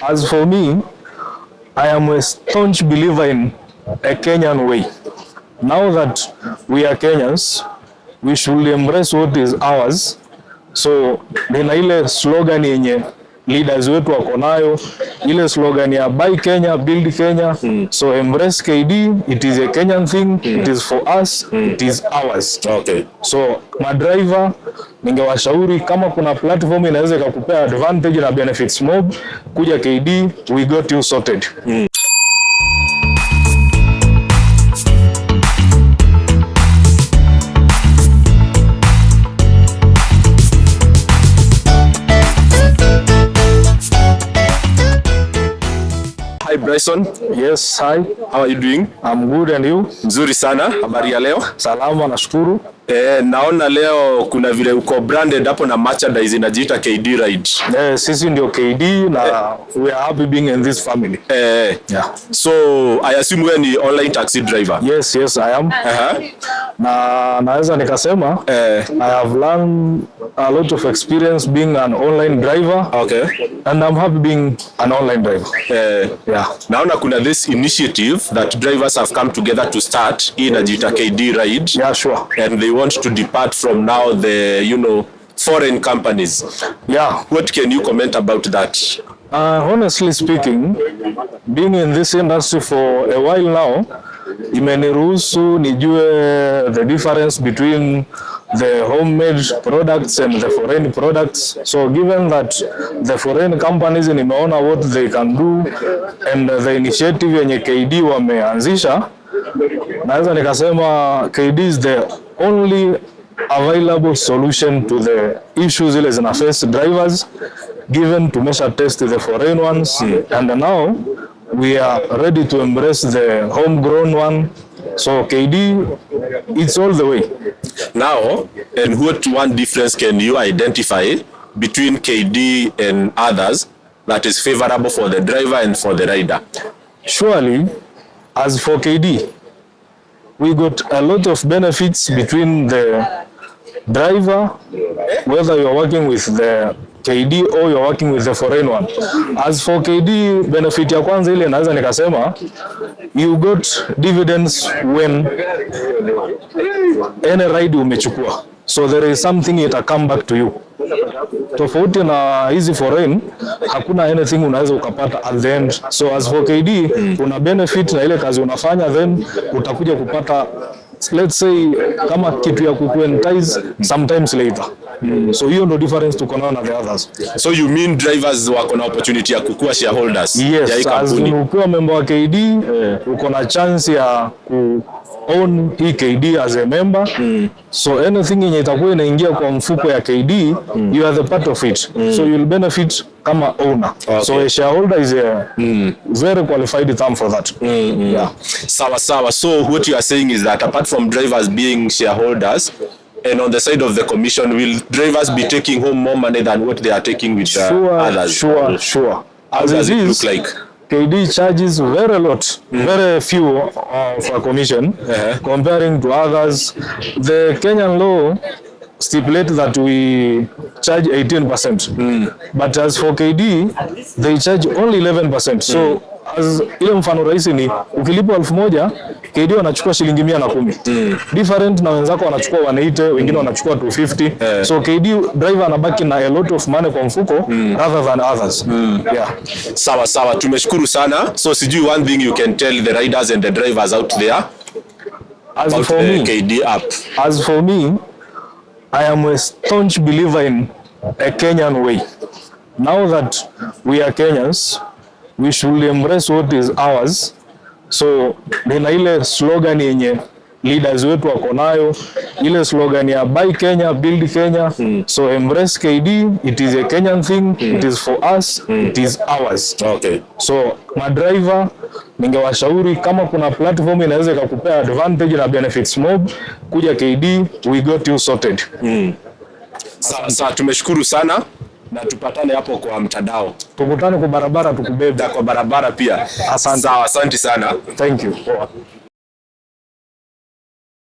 As for me, I am a staunch believer in a Kenyan way. Now that we are Kenyans, we should embrace what is ours. So nina ile slogan yenye leaders wetu wako nayo, ile slogan ya buy Kenya, build Kenya. So embrace KD, it is a Kenyan thing, it is for us, it is ours. Okay. So madriver ningewashauri kama kuna platform inaweza ikakupea advantage na benefits mob, kuja KD, we got you sorted. Hi Bryson. Yes, hi. How are you doing? I'm good, and you? Nzuri sana. Habari ya leo? Salama, nashukuru. Naona leo kuna vile uko branded hapo na merchandise inajiita KD Ride. Sisi ndio KD na we are happy being in this family. Yeah. So I assume wewe ni online taxi driver. Yes, I am. Na naweza nikasema I have learned a lot of experience being an online driver. Okay. And I'm happy being an online driver. Yeah. Naona kuna this initiative that drivers have come together to start inajiita KD Ride. Yeah, sure. And they want to depart from now the foreign companies. Yeah. What can you comment about that? Honestly speaking, being in this industry for a while now, imeniruhusu nijue the difference between the homemade products and the foreign products. So given that the foreign companies nimeona what they can do and the initiative yenye KD wameanzisha, naweza nikasema KD is the only available solution to the issues zile zina face drivers, given to measure test the foreign ones. And now we are ready to embrace the homegrown one. So KD, it's all the way. Now, and what one difference can you identify between KD and others that is favorable for the driver and for the rider? Surely, as for KD, we got a lot of benefits between the driver, whether you're working with the KD or you're working with the foreign one. As for KD, benefit ya kwanza ile naweza nikasema, you got dividends when any ride umechukua. So there is something it come back to you. Tofauti na hizi foreign, hakuna anything unaweza ukapata at the end. So as for KD, una benefit na ile kazi unafanya, then utakuja kupata, let's say, kama kitu ya kukuentice sometimes later. So hiyo ndo difference tuko nayo na the others. So you mean drivers wako na opportunity ya kukua shareholders? Yes, as ukiwa member wa KD, uko na chance ya ku own hii KD as a member. So anything yenye itakuwa inaingia kwa mfuko ya KD, you are the part of it. So you'll benefit kama owner. Okay. So a shareholder is a very qualified term for that. Yeah. Sawa. So what you are saying is that apart from drivers being shareholders, and on the side of the commission, will drivers be taking home more money than what they are taking with others? Sure. How does it look like? KD charges very lot, very few for commission comparing to others. The Kenyan law stipulates that we charge 18%, but as for KD, they charge only 11%. So as ile mfano rahisi ni ukilipa 1,000, KD wanachukua shilingi 110. Different na wenzako wanachukua 180, wengine wanachukua 250. So KD driver anabaki na a lot of money kwa mfuko rather than others. Yeah. Sawa. Tumeshukuru sana. So sijui one thing you can tell the riders and the drivers out there about the KD app. As for me, I am a staunch believer in a Kenyan way. Now that we are Kenyans, we should embrace what is ours. So nina ile slogan yenye leaders wetu wako nayo, ile slogan ya buy Kenya, build Kenya. So embrace KD, it is a Kenyan thing, it is for us, it is ours. Okay. So madriver ningewashauri kama kuna platform inaweza ikakupea advantage na benefits mob, kuja KD, we got you sorted. Sawa, tumeshukuru sana. Na tupatane hapo kwa mtandao. Tukutane kwa barabara, tukubebe kwa barabara pia. Asante. Sawa, asante sana. Thank you.